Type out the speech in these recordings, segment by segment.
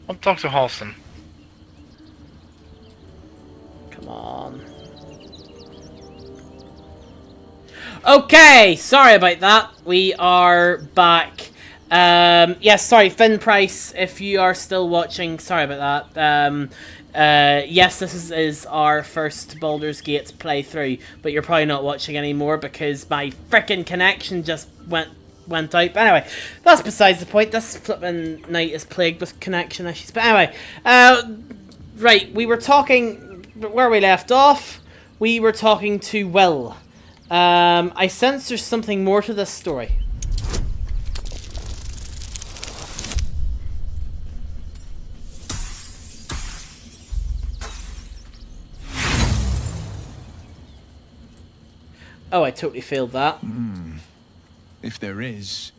I'll talk to Halson. Come on. Okay, sorry about that. We are back. Yes, sorry, Finn Price, if you are still watching, sorry about that. Yes, this is our first Baldur's Gate playthrough, but you're probably not watching anymore because my frickin' connection just went out. But anyway, that's besides the point. This flippin' night is plagued with connection issues. But anyway, right, we were talking where we left off. We were talking to Will. I sense there's something more to this story. Oh, I totally failed that. If there is,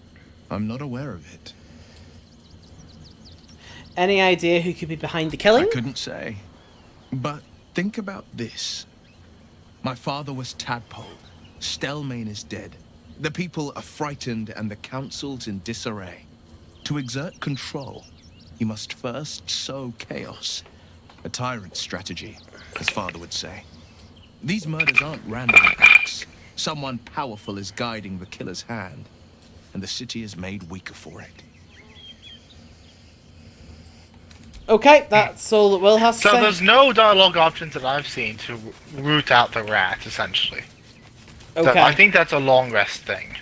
I'm not aware of it. Any idea who could be behind the killing? I couldn't say. But think about this. My father was Tadpole. Stelmane is dead. The people are frightened and the council's in disarray. To exert control, you must first sow chaos. A tyrant's strategy, as father would say. These murders aren't random acts. Someone powerful is guiding the killer's hand, and the city is made weaker for it. Okay, that's all that Will has to say. So there's no dialogue options that I've seen to root out the rat, essentially. Okay. So I think that's a long rest thing.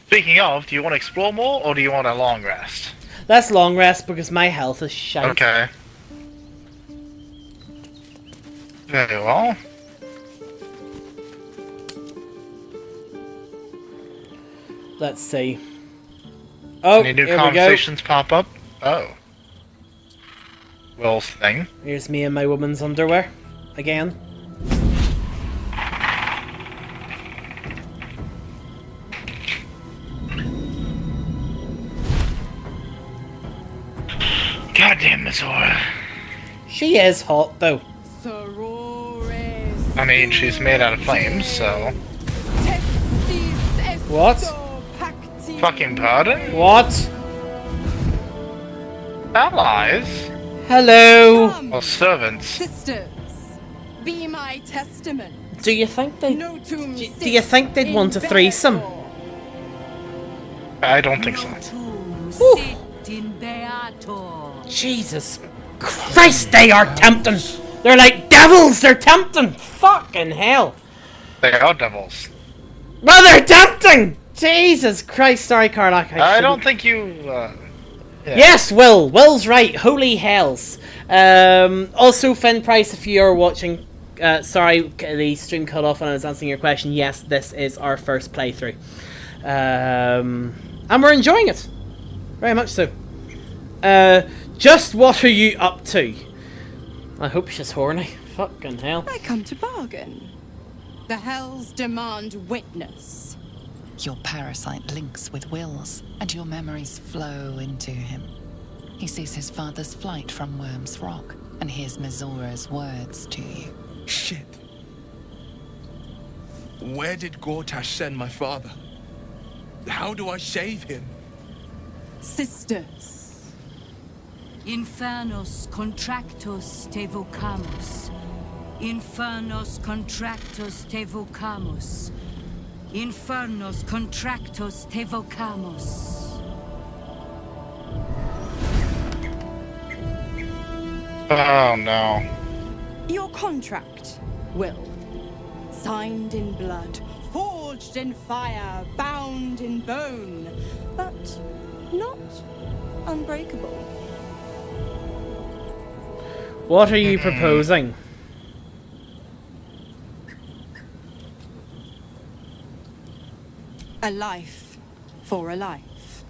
Speaking of, do you want to explore more, or do you want a long rest? Let's long rest because my health is shite. Okay. Very well. Let's see. Oh, Any new here conversations pop up? Oh. Will's thing. Here's me in my woman's underwear. Again. Goddamn Missouri. She is hot, though. I mean, she's made out of flames, so... What? Fucking pardon? What? Allies? Hello? Or servants? Sisters, be my testament. Do you think they... Notum Do you think they'd want a threesome? I don't think so. Jesus Christ, they are tempting! They're like devils, they're tempting! Fucking hell! They are devils. Well, they're tempting! Jesus Christ, sorry, Karlach. I don't think you, yeah. Yes, Will. Will's right. Holy hells. Also, Finn Price, if you're watching, sorry, the stream cut off when I was answering your question. Yes, this is our first playthrough. And we're enjoying it. Very much so. Just what are you up to? I hope she's horny. Fucking hell. I come to bargain. The hells demand witness. Your parasite links with Will's, and your memories flow into him. He sees his father's flight from Worm's Rock, and hears Missoura's words to you. Shit. Where did Gortash send my father? How do I save him? Sisters. Infernos contractos te vocamus. Infernos contractos te vocamus. Infernos contractos te vocamus. Oh no. Your contract, Will. Signed in blood, forged in fire, bound in bone, but not unbreakable. What are you proposing? A life for a life.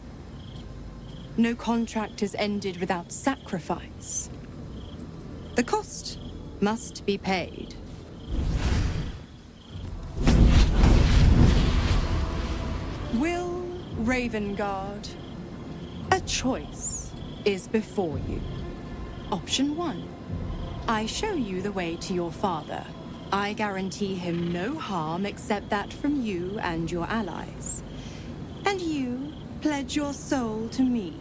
No contract is ended without sacrifice. The cost must be paid. Will Ravengard, a choice is before you. Option 1. I show you the way to your father. I guarantee him no harm except that from you and your allies. And you pledge your soul to me.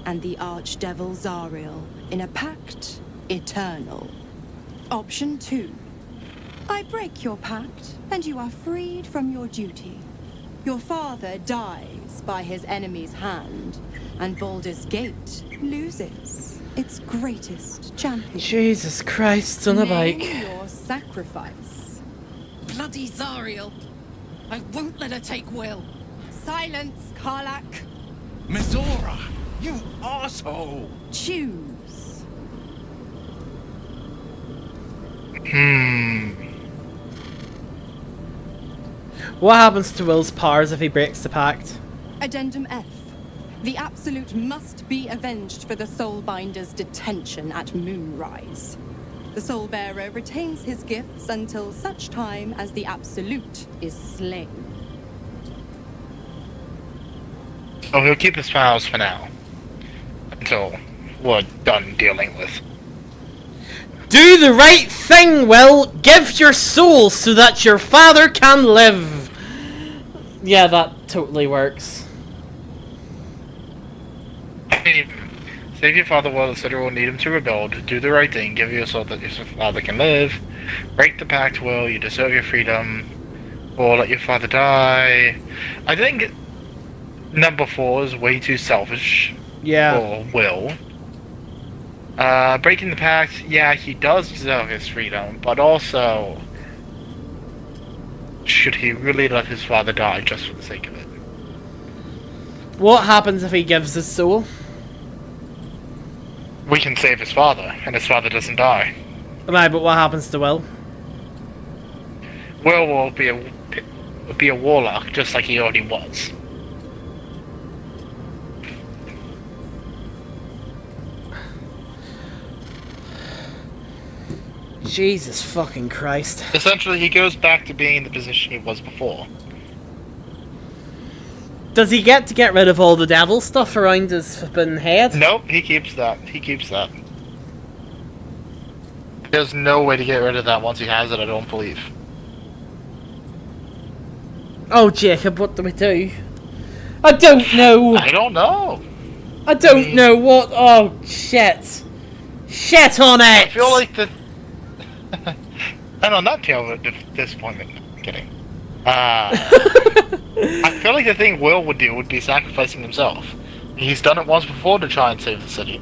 and the archdevil Zariel in a pact eternal. Option 2. I break your pact, and you are freed from your duty. Your father dies by his enemy's hand, and Baldur's Gate loses its greatest champion. Jesus Christ on a Name bike. your sacrifice. Bloody Zariel! I won't let her take Will. Silence, Karlak. Mizora, you asshole! Choose. What happens to Will's powers if he breaks the pact? Addendum F. The Absolute must be avenged for the Soulbinder's detention at Moonrise. The Soulbearer retains his gifts until such time as the Absolute is slain. So he'll keep his powers for now. Until we're done dealing with. Do the right thing, Will! Give your soul so that your father can live! Yeah, that totally works. Save your father while the city will need him to rebuild. Do the right thing. Give your soul that your father can live. Break the pact, Will. You deserve your freedom. Or let your father die. I think number 4 is way too selfish. Yeah. For Will. Breaking the pact, yeah, he does deserve his freedom, but also, should he really let his father die just for the sake of it? What happens if he gives his soul? We can save his father, and his father doesn't die. Right, but what happens to Will? Will be a warlock, just like he already was. Jesus fucking Christ. Essentially, he goes back to being in the position he was before. Does he get to get rid of all the devil stuff around his flippin' head? Nope, he keeps that. He keeps that. There's no way to get rid of that once he has it, I don't believe. Oh, Jacob, what do we do? I don't know. I don't know. I don't know what. Oh, shit. Shit on it! I feel like the... and on that tale of disappointment, I'm kidding. I feel like the thing Will would do would be sacrificing himself. He's done it once before to try and save the city.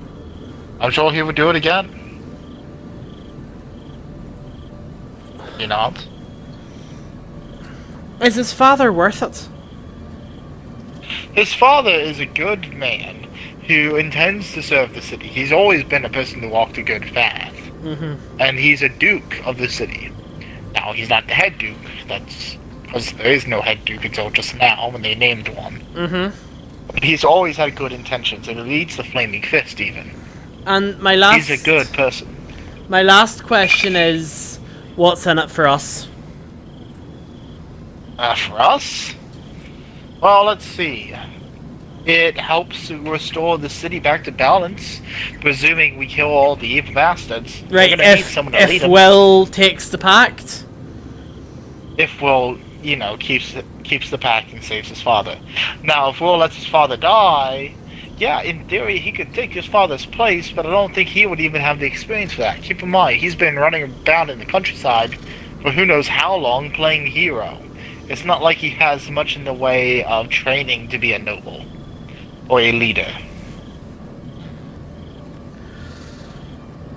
I'm sure he would do it again. You not? Is his father worth it? His father is a good man who intends to serve the city. He's always been a person who walked a good path. Mm-hmm. And he's a duke of the city. Now, he's not the head duke. That's because there is no head duke until just now when they named one. Mm-hmm. But he's always had good intentions, and he leads the Flaming Fist, even. And my last... He's a good person. My last question is, what's in it for us? For us? Well, let's see. It helps to restore the city back to balance, presuming we kill all the evil bastards. Right, We're gonna need someone to lead if them. Will takes the pact? If Will, you know, keeps the pact and saves his father. Now, if Will lets his father die, yeah, in theory he could take his father's place, but I don't think he would even have the experience for that. Keep in mind, he's been running about in the countryside for who knows how long playing hero. It's not like he has much in the way of training to be a noble or a leader.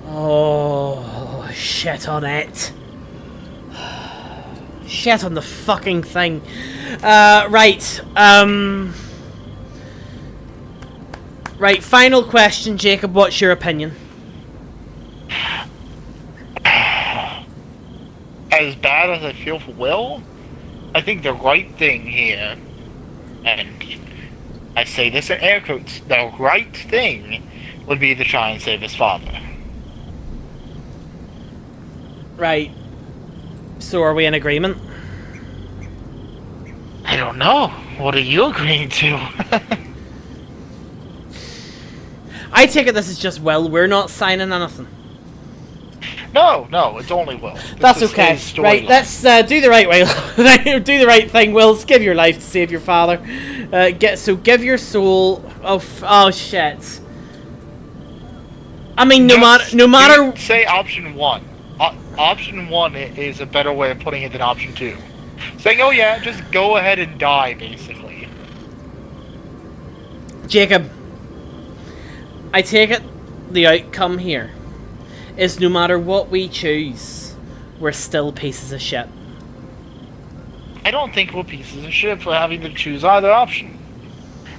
Oh, shit on it. Shit on the fucking thing. Right. Right, final question, Jacob. What's your opinion? As bad as I feel for Will, I think the right thing here, and I say this in air quotes, the right thing would be to try and save his father. Right. So are we in agreement? I don't know. What are you agreeing to? I take it this is just Will. We're not signing anything. No, it's only Will. That's okay. Right, let's do the right way. Do the right thing, Will. Give your life to save your father. Give your soul. Oh shit. I mean, no matter. Say option 1. Option 1 is a better way of putting it than option 2. Saying, oh yeah, just go ahead and die, basically. Jacob, I take it the outcome here is no matter what we choose, we're still pieces of shit. I don't think we're pieces of shit for having to choose either option.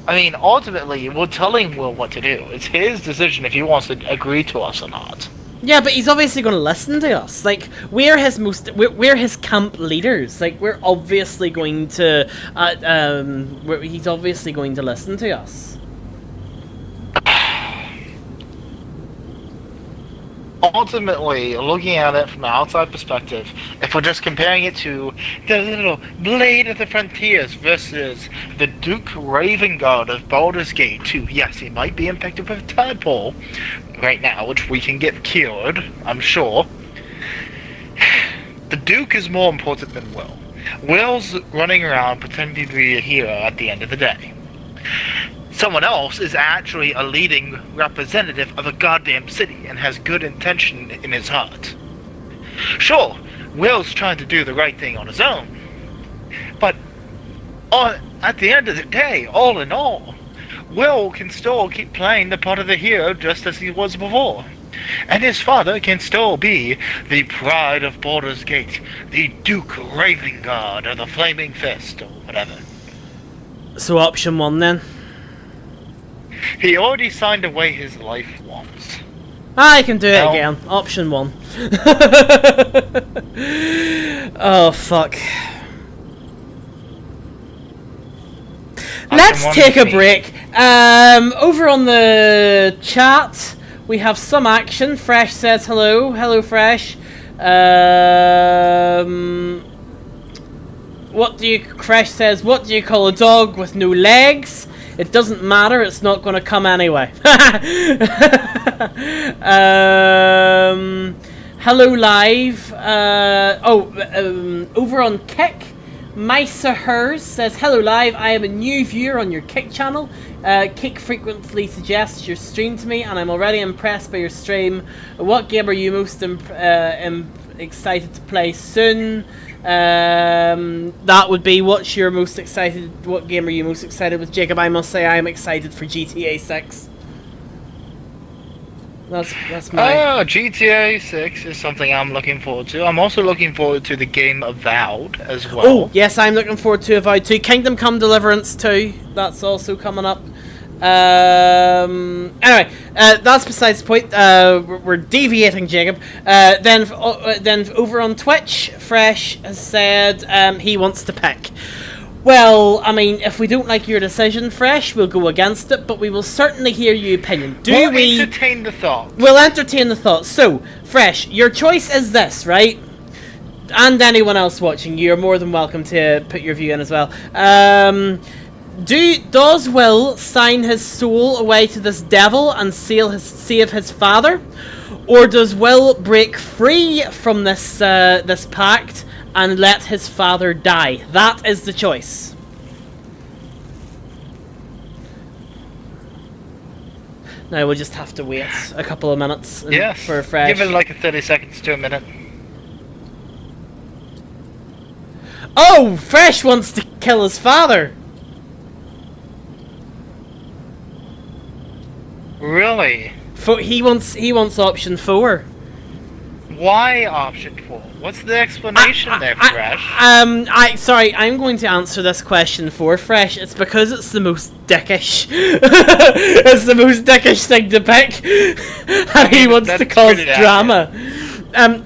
I mean, ultimately, we're telling Will what to do. It's his decision if he wants to agree to us or not. Yeah, but he's obviously going to listen to us. Like, we're his camp leaders. Like, we're obviously going to, he's obviously going to listen to us. Ultimately, looking at it from an outside perspective, if we're just comparing it to the little Blade of the Frontiers versus the Duke Ravengard of Baldur's Gate 2, yes, he might be infected with tadpole right now, which we can get cured, I'm sure. The Duke is more important than Will. Will's running around pretending to be a hero at the end of the day. Someone else is actually a leading representative of a goddamn city and has good intention in his heart. Sure, Will's trying to do the right thing on his own, but at the end of the day, all in all, Will can still keep playing the part of the hero just as he was before. And his father can still be the pride of Baldur's Gate, the Duke Ravengard or the Flaming Fist or whatever. So option 1 then? He already signed away his life once. I can do it again. Option 1. Oh, fuck. Let's take a break. Over on the chat, we have some action. Fresh says hello. Hello, Fresh. Fresh says, what do you call a dog with no legs? It doesn't matter, it's not going to come anyway. Hello, live. Over on Kick, Misa Hers says, hello, live. I am a new viewer on your Kick channel. Kick frequently suggests your stream to me, and I'm already impressed by your stream. What game are you most excited to play soon? That would be what game are you most excited with, Jacob? I must say I am excited for GTA 6. That's my... GTA 6 is something I'm looking forward to. I'm also looking forward to the game Avowed as well. Oh, yes, I'm looking forward to Avowed 2. Kingdom Come Deliverance 2, that's also coming up. Anyway, that's besides the point. We're deviating, Jacob. Then over on Twitch, Fresh has said he wants to pick. Well, I mean, if we don't like your decision, Fresh, we'll go against it, but we will certainly hear your opinion. We'll entertain the thought. We'll entertain the thought. So, Fresh, your choice is this, right? And anyone else watching, you're more than welcome to put your view in as well. Does Will sign his soul away to this devil and save his father? Or does Will break free from this pact and let his father die? That is the choice. Now we'll just have to wait a couple of minutes for Fresh. Give it like 30 seconds to a minute. Oh, Fresh wants to kill his father. Really? He wants option 4. Why option 4? What's the explanation there, Fresh? I'm going to answer this question for Fresh. It's because it's the most dickish. It's the most dickish thing to pick. And he wants to cause drama.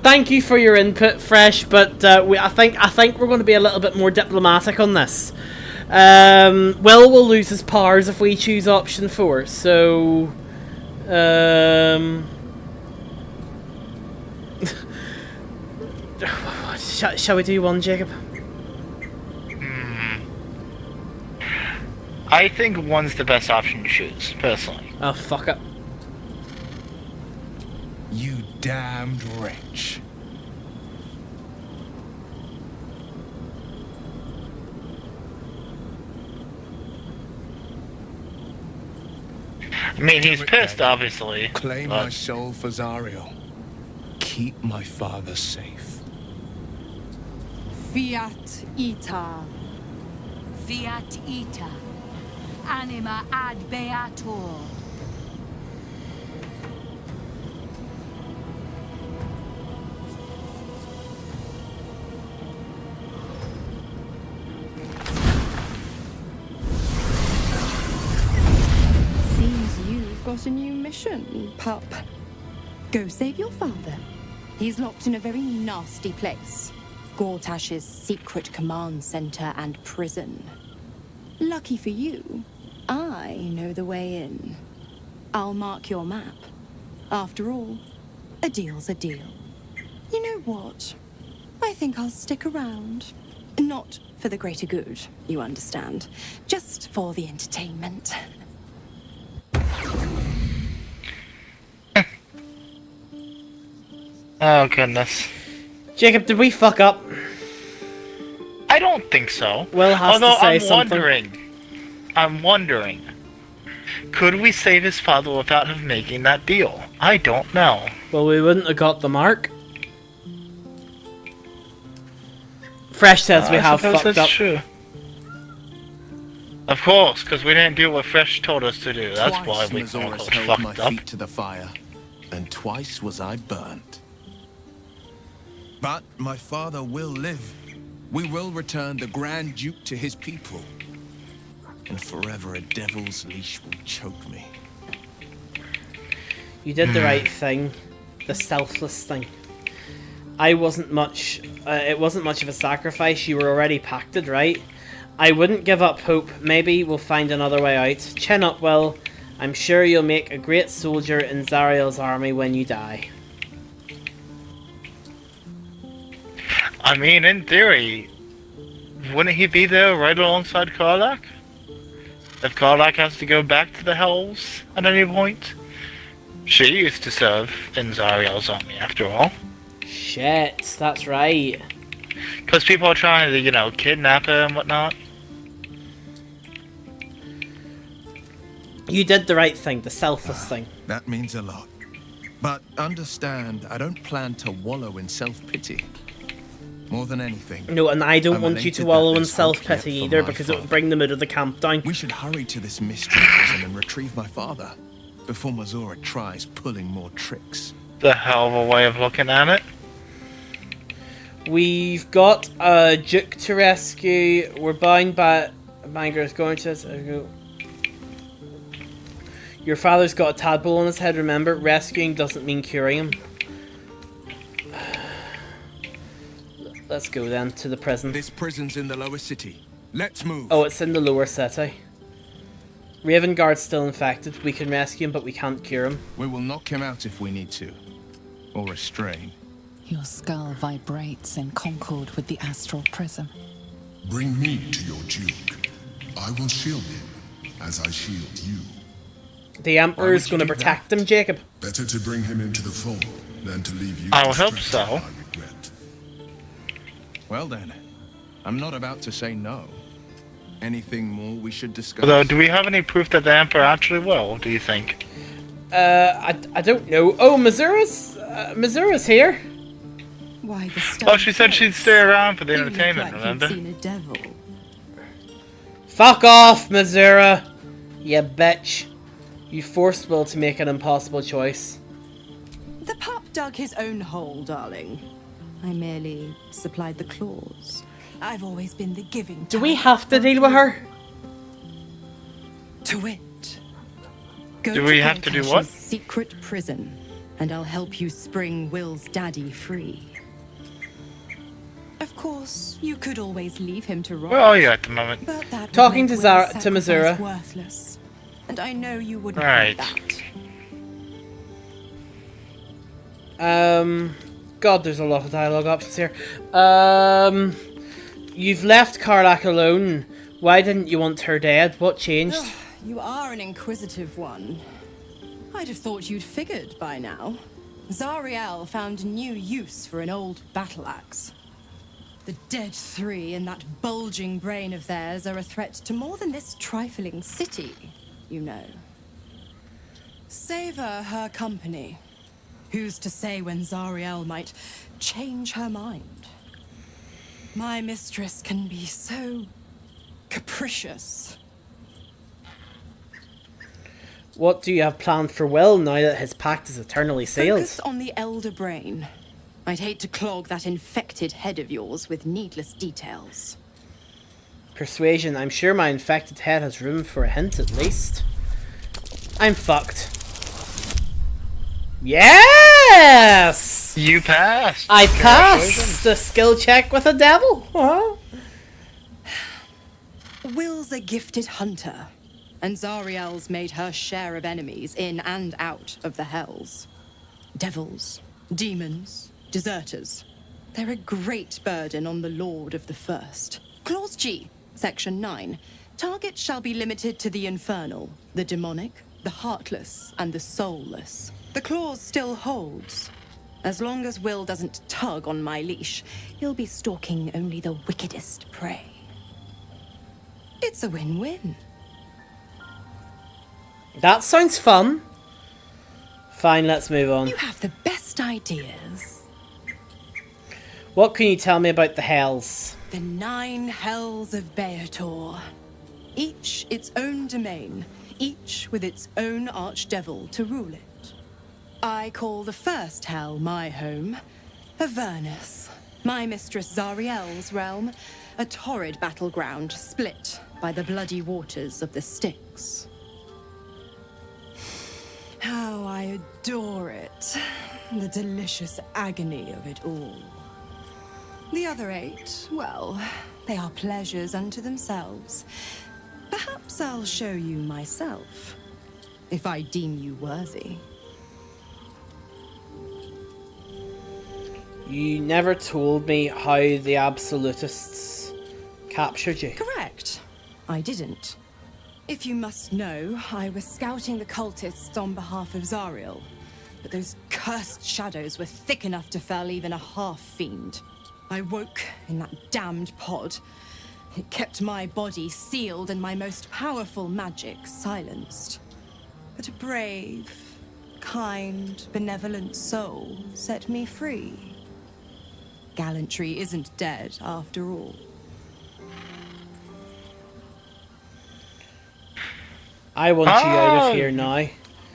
Thank you for your input, Fresh, but I think we're going to be a little bit more diplomatic on this. Will lose his powers if we choose option 4, so... Shall we do one, Jacob? I think 1's the best option to choose, personally. Oh, fuck it. You damned wretch. I mean, he's Do it pissed, then. obviously. Claim but- my soul for Zariel. Keep my father safe. Fiat ita. Fiat ita. Anima ad beator. Seems you've got a new mission, pup. Go save your father. He's locked in a very nasty place. Gortash's secret command center and prison. Lucky for you, I know the way in. I'll mark your map. After all, a deal's a deal. You know what? I think I'll stick around. Not for the greater good, you understand. Just for the entertainment. Oh, goodness. Jacob, did we fuck up? I don't think so. Will has Although to say I'm something. I'm wondering, could we save his father without him making that deal? I don't know. Well, we wouldn't have got the mark. Fresh says we I have suppose fucked that's up. true. Of course, because we didn't do what Fresh told us to do. That's why Twice we Mazoras got held my fucked up. feet to the fire, and twice was I burnt. But my father will live. We will return the Grand Duke to his people. And forever a devil's leash will choke me. You did the right thing. The selfless thing. I wasn't much... it wasn't much of a sacrifice. You were already pacted, right? I wouldn't give up hope. Maybe we'll find another way out. Chin up, Will. I'm sure you'll make a great soldier in Zariel's army when you die. I mean, in theory, wouldn't he be there right alongside Karlak? If Karlak has to go back to the Hells at any point? She used to serve in Zariel's army, after all. Shit, that's right. Because people are trying to, you know, kidnap her and whatnot. You did the right thing, the selfless thing. That means a lot. But understand, I don't plan to wallow in self-pity. More than anything, No, and I don't I'm want you elated to that wallow in there's hope self-pity yet for either, my because it would father. bring the mood of the camp down. we should hurry to this mystery prison and retrieve my father before Mazora tries pulling more tricks. The hell of a way of looking at it. We've got a Duke to rescue. We're bound by... Banger's going to us. Your father's got a tadpole on his head, remember? Rescuing doesn't mean curing him. Let's go then, to the prison. This prison's in the lower city. Let's move. Oh, it's in the lower city. Ravenguard's still infected. We can rescue him, but we can't cure him. We will knock him out if we need to. Or restrain. Your skull vibrates in concord with the astral prism. Bring me to your Duke. I will shield him, as I shield you. The Emperor's you going to do protect him, Jacob. Better to bring him into the fold than to leave you I will hope distracted so. by regret. Well then, I'm not about to say no. Anything more we should discuss? Although, do we have any proof that the Emperor actually will, do you think? I don't know. Oh, Missoura's here. Why the Oh, she said she'd stay around for the entertainment, like remember? You'd seen a devil. Fuck off, Missoura. You bitch. You forced Will to make an impossible choice. The pup dug his own hole, darling. I merely supplied the claws. I've always been the giving. Do we type. have to deal with her? To it. Go Do we have to do Gortash's what? secret prison, and I'll help you spring Will's daddy free. Of course, you could always leave him to rot. Where are you at the moment? But that would Talking make to Will's Zara- to Missoura. sacrifice worthless. And I know you wouldn't Right. want that. God, there's a lot of dialogue options here. You've left Karlak alone. Why didn't you want her dead? What changed? You are an inquisitive one. I'd have thought you'd figured by now. Zariel found new use for an old battle axe. The dead three in that bulging brain of theirs are a threat to more than this trifling city, you know. Savor her company. Who's to say when Zariel might change her mind? My mistress can be so capricious. What do you have planned for Will now that his pact is eternally sealed? Focus on the elder brain. I'd hate to clog that infected head of yours with needless details. Persuasion. I'm sure my infected head has room for a hint at least. I'm fucked. Yes! You passed. I passed the skill check with a devil. Huh? Will's a gifted hunter, and Zariel's made her share of enemies in and out of the hells. Devils, demons, deserters. They're a great burden on the Lord of the First. Clause G, Section 9. Targets shall be limited to the infernal, the demonic, the heartless, and the soulless. The clause still holds. As long as Will doesn't tug on my leash, he'll be stalking only the wickedest prey. It's a win-win. That sounds fun. Fine, let's move on. You have the best ideas. What can you tell me about the hells? The 9 hells of Beator. Each its own domain, each with its own archdevil to rule it. I call the first hell my home, Avernus. My mistress Zariel's realm, a torrid battleground split by the bloody waters of the Styx. How I adore it. The delicious agony of it all. The other 8, well, they are pleasures unto themselves. Perhaps I'll show you myself, if I deem you worthy. You never told me how the absolutists captured you. Correct. I didn't. If you must know, I was scouting the cultists on behalf of Zariel, but those cursed shadows were thick enough to fell even a half-fiend. I woke in that damned pod. It kept my body sealed and my most powerful magic silenced. But a brave, kind, benevolent soul set me free. Gallantry isn't dead after all. I want you out of here now.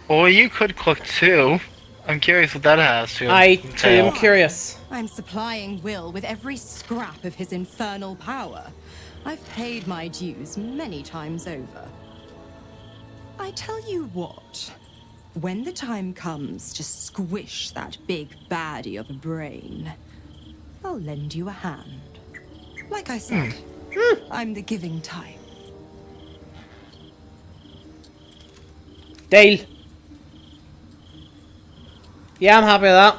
Or you could click 2. I'm curious what that has to I too entail. am curious. I'm supplying Will with every scrap of his infernal power. I've paid my dues many times over. I tell you what, when the time comes to squish that big baddie of a brain, I'll lend you a hand. Like I said, I'm the giving type. Deal. Yeah, I'm happy with that.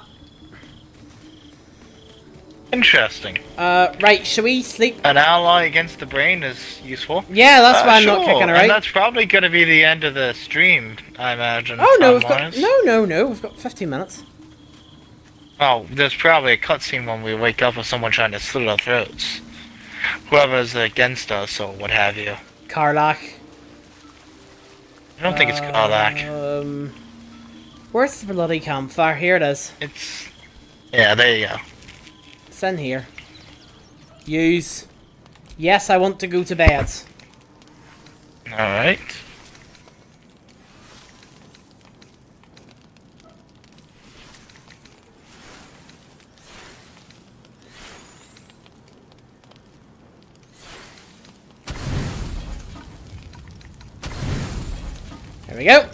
Interesting. Right, shall we sleep? An ally against the brain is useful. Yeah, that's why I'm not Sure, kicking her and out. that's probably going to be the end of the stream, I imagine. Oh no, we've got time-wise. we've got 15 minutes. Oh, there's probably a cutscene when we wake up with someone trying to slit our throats. Whoever's against us or what have you. Karlach. I don't think it's Karlach. Where's the bloody campfire? Here it is. It's... Yeah, there you go. It's in here. Use. Yes, I want to go to bed. Alright. There we go.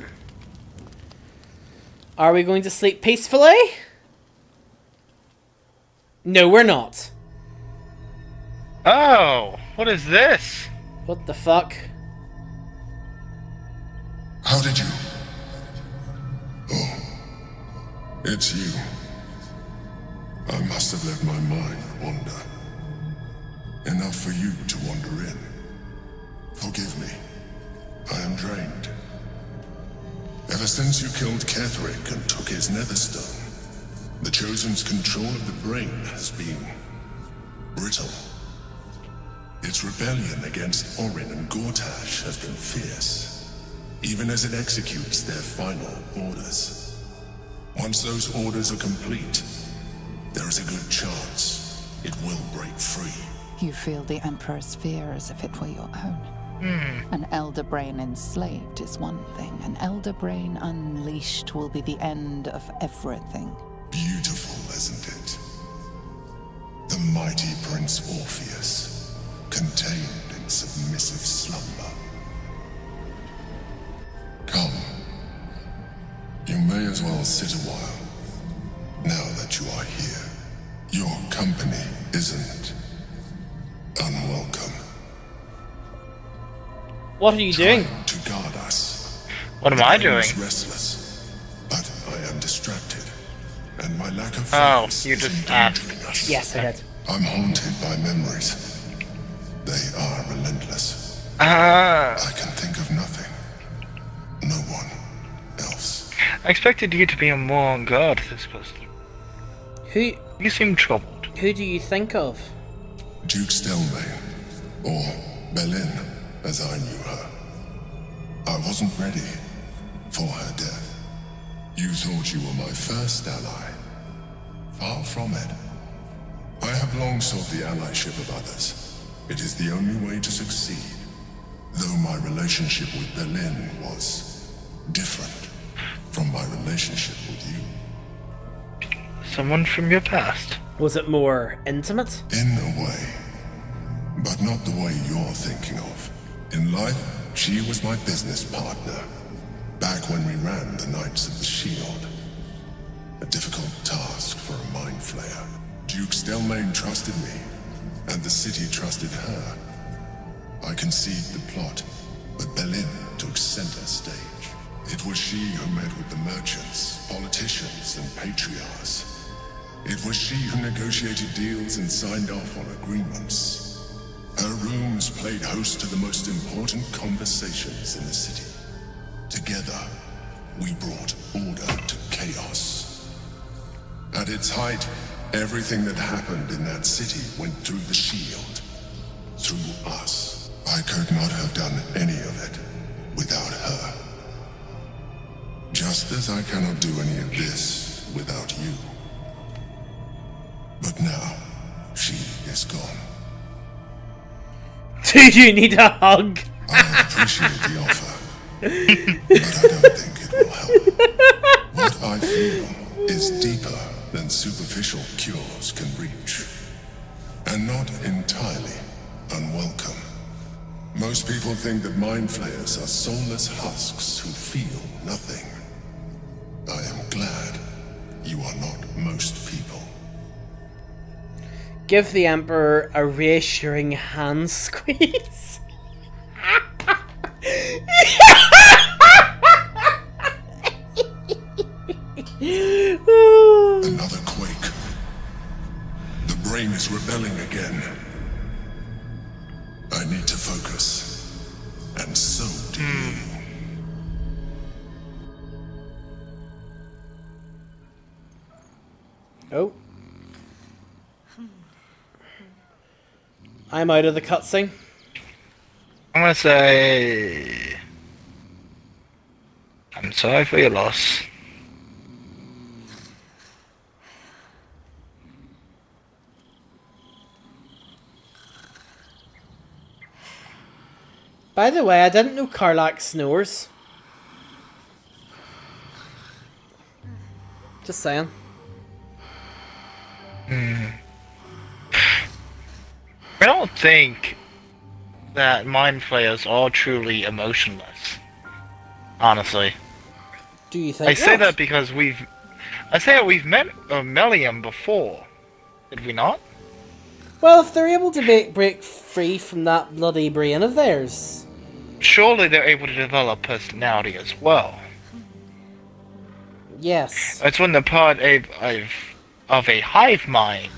Are we going to sleep peacefully? No, we're not. Oh, what is this? What the fuck? How did you? Oh, it's you. I must have let my mind wander. Enough for you to wander in. Forgive me. I am drained. Ever since you killed Ketherick and took his netherstone, the Chosen's control of the brain has been brittle. Its rebellion against Orin and Gortash has been fierce. even as it executes their final orders. Once those orders are complete, there is a good chance it will break free. You feel the Emperor's fear as if it were your own. An elder brain enslaved is one thing. An elder brain unleashed will be the end of everything. Beautiful, isn't it? The mighty Prince Orpheus, contained in submissive slumber. Come. You may as well sit a while, now that you are here. Your company isn't unwelcome. What are you doing? Trying to guard us. What am I I doing? was restless, but I am distracted, and my lack of Oh, focus you is just indeed asked. weakness. Yes, I did. I'm haunted by memories. They are relentless. Ah, I can think of nothing. No one else. I expected you to be more on guard this person. Who You seem troubled. do you think of? Duke Stelmane, or Belin, as I knew her. I wasn't ready for her death. You thought you were my first ally. Far from it. I have long sought the allyship of others. It is the only way to succeed. Though my relationship with Belin was different from my relationship with you. Someone from your past. Was it more intimate? In a way, but not the way you're thinking of. In life, she was my business partner, back when we ran the Knights of the Shield. A difficult task for a mind flayer. Duke Stelmane trusted me, and the city trusted her. I conceived the plot, but Belin took center stage. It was she who met with the merchants, politicians, and patriarchs. It was she who negotiated deals and signed off on agreements. Her rooms played host to the most important conversations in the city. Together, we brought order to chaos. At its height, everything that happened in that city went through the shield. Through us. I could not have done any of it without her. Just as I cannot do any of this without you. But now, she is gone. Do you need a hug? I appreciate the offer, but I don't think it will help. What I feel is deeper than superficial cures can reach, and not entirely unwelcome. Most people think that mind flayers are soulless husks who feel nothing. I am glad you are not most people. Give the Emperor a reassuring hand squeeze. Another quake. The brain is rebelling again. I need to focus. And so do you. Oh. I'm out of the cutscene. I'm gonna say... I'm sorry for your loss. By the way, I didn't know Karlach snores. Just saying. I don't think that mind flayers are truly emotionless. Honestly. Do you think I say not? that because we've met Melium before. Did we not? Well, if they're able to break free from that bloody brain of theirs. Surely they're able to develop personality as well. Yes. It's when they're part of a hive mind,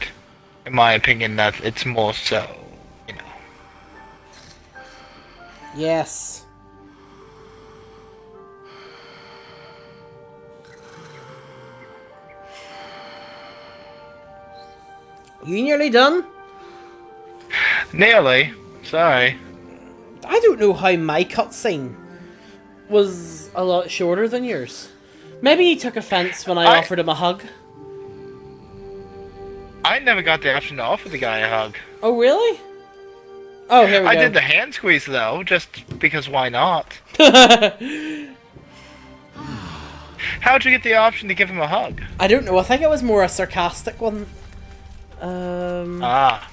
in my opinion, that it's more so, you know. Yes. You nearly done? Nearly. Sorry. I don't know how my cutscene was a lot shorter than yours. Maybe he took offense when I offered him a hug. I never got the option to offer the guy a hug. Oh, really? Oh, here we go. I did the hand squeeze, though, just because why not? How'd you get the option to give him a hug? I don't know. I think it was more a sarcastic one. Ah.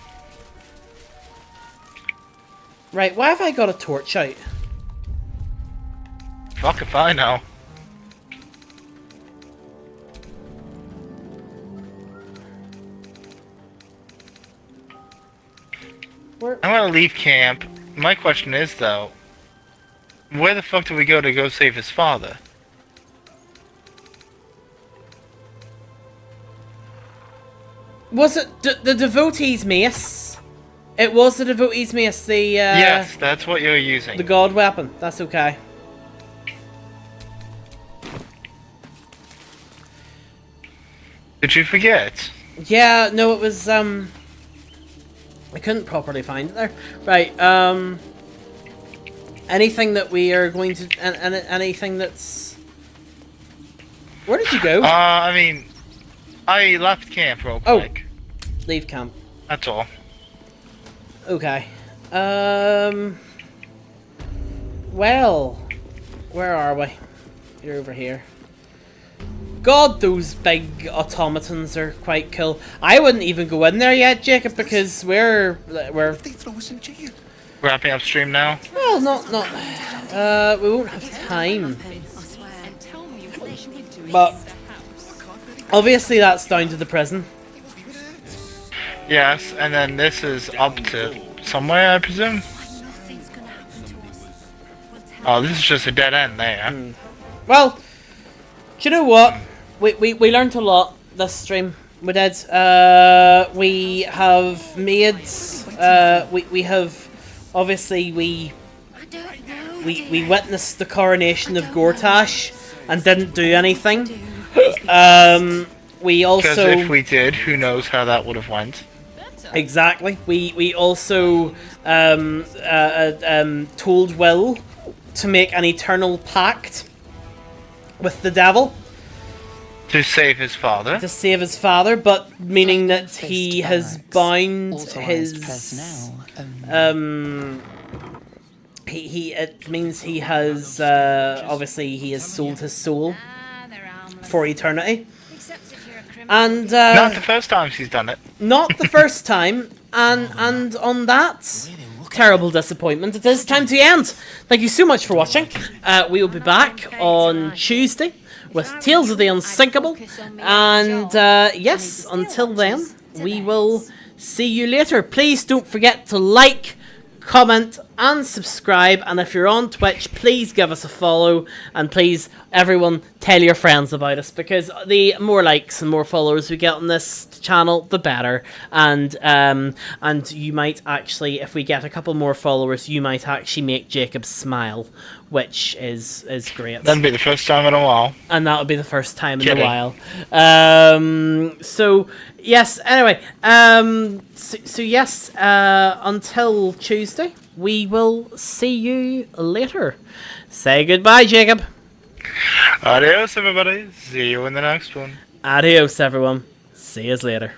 Right, why have I got a torch out? Fuck if I know. Where? I'm gonna leave camp. My question is, though, where the fuck do we go save his father? Was it the devotee's mace? It was the devotee's mace, the yes, that's what you're using. the god weapon. That's okay. Did you forget? Yeah, no, it was I couldn't properly find it there. Right, anything that we are going to anything that's where did you go? I mean, I left camp real quick. Leave camp. That's all. Okay. Well, where are we? You're over here. God, those big automatons are quite cool. I wouldn't even go in there yet, Jacob, because we're They throw us in jail. Wrapping up stream now. well, not we won't have time. But obviously that's down to the prison. Yes, and then this is up to somewhere, I presume. Oh, this is just a dead end there. Well, do you know what? We learned a lot this stream. We did. We have made. We have obviously we witnessed the coronation of Gortash and didn't do anything. We also. Because if we did, who knows how that would have went. Exactly. We also told Will to make an eternal pact with the devil To save his father. to save his father, but meaning that he has bound his it means he has obviously he has sold his soul for eternity. And Not the first time she's done it. not the first time, and on that terrible disappointment, it is time to end. Thank you so much for watching. We will be back on Tuesday with Tales of the Unsinkable, and yes, until then, we will see you later. Please don't forget to like, comment and subscribe, and if you're on Twitch, please give us a follow, and please everyone tell your friends about us, because the more likes and more followers we get on this channel, the better. And you might actually, if we get a couple more followers, you might actually make Jacob smile, which is great. That'd be the first time in a while. And that would be the first time in Kidding. a while. So yes, anyway, so yes, until Tuesday, we will see you later. Say goodbye, Jacob. Adios, everybody. See you in the next one. Adios, everyone. See you later.